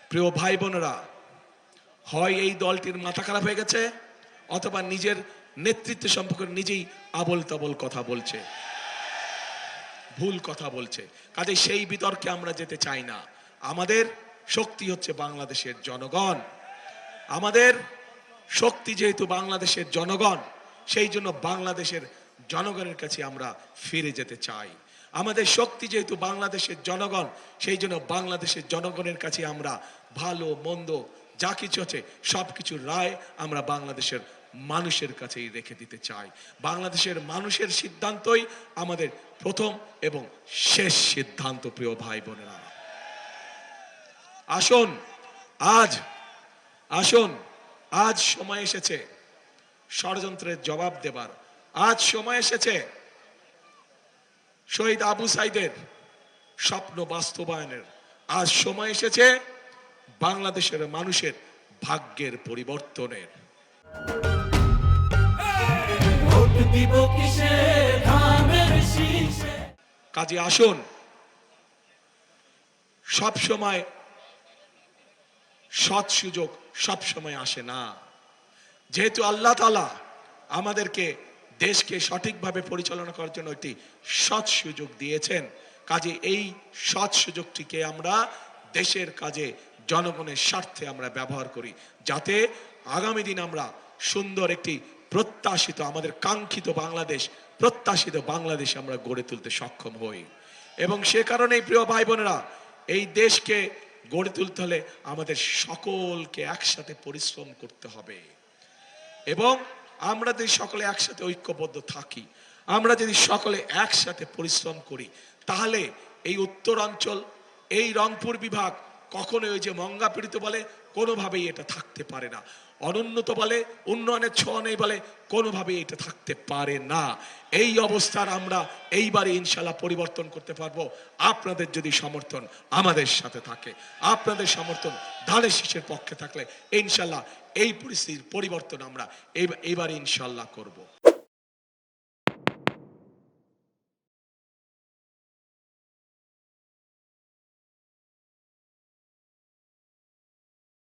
প্রিয় ভাই বোনেরা, হয় এই দলটির মাথা খারাপ হয়ে গেছে, অথবা নিজের নেতৃত্ব সম্পর্কে নিজেই আবল তাবল কথা বলছে, ভুল কথা বলছে। কাজে সেই বিতর্কে আমরা যেতে চাই না। আমাদের শক্তি হচ্ছে বাংলাদেশের জনগণ। আমাদের শক্তি যেহেতু বাংলাদেশের জনগণ, সেই জন্য বাংলাদেশের জনগণের কাছে আমরা ফিরে যেতে চাই। আমাদের শক্তি যেহেতু বাংলাদেশের জনগণ, সেই জন্য বাংলাদেশের জনগণের কাছে আমরা ভালো মন্দ যা কিছু আছে সবকিছুর রায় আমরা বাংলাদেশের মানুষের কাছেই রেখে দিতে চাই। বাংলাদেশের মানুষের সিদ্ধান্তই আমাদের প্রথম এবং শেষ সিদ্ধান্ত। প্রিয় ভাই বোনেরা, আসুন আজ সময় এসেছে ষড়যন্ত্রের জবাব দেবার। আজ সময় এসেছে শহীদ আবু সাইদের স্বপ্ন বাস্তবায়নের। আজ সময় এসেছে বাংলাদেশের মানুষের ভাগ্যের পরিবর্তনের। কাজে আসুন, সব সময় সৎ সুযোগ সব সময় আসে না। যেহেতু আল্লাহ তাআলা আমাদেরকে দেশকে সঠিকভাবে পরিচালনা করার জন্য একটি সৎ সুযোগ দিয়েছেন, কাজে এই সৎ সুযোগটিকে আমরা দেশের কাজে জনগণের স্বার্থে আমরা ব্যবহার করি, যাতে আগামী দিন আমরা সুন্দর একটি প্রত্যাশিত, আমাদের কাঙ্ক্ষিত বাংলাদেশ, প্রত্যাশিত বাংলাদেশ আমরা গড়ে তুলতে সক্ষম হই। এবং সে কারণেই প্রিয় ভাই বোনেরা, এই দেশকে গড়ে তুলতে হলে আমাদের সকলকে একসাথে পরিশ্রম করতে হবে। এবং আমরা যদি সকলে একসাথে ঐক্যবদ্ধ থাকি, আমরা যদি সকলে একসাথে পরিশ্রম করি, তাহলে এই উত্তরাঞ্চল, এই রংপুর বিভাগ কখনোই ওই যে মঙ্গা পীড়িত বলে কোনোভাবেই এটা থাকতে পারে না, অনুন্নত বলে, উন্নয়নের ছোঁয়া নেই বলে কোনোভাবেই এটা থাকতে পারে না। এই অবস্থার আমরা এইবারে ইনশাল্লাহ পরিবর্তন করতে পারবো, আপনাদের যদি সমর্থন আমাদের সাথে থাকে, আপনাদের সমর্থন ধানের শীষের পক্ষে থাকলে ইনশাল্লাহ এই পরিস্থিতির পরিবর্তন আমরা এইবারে ইনশাল্লাহ করব।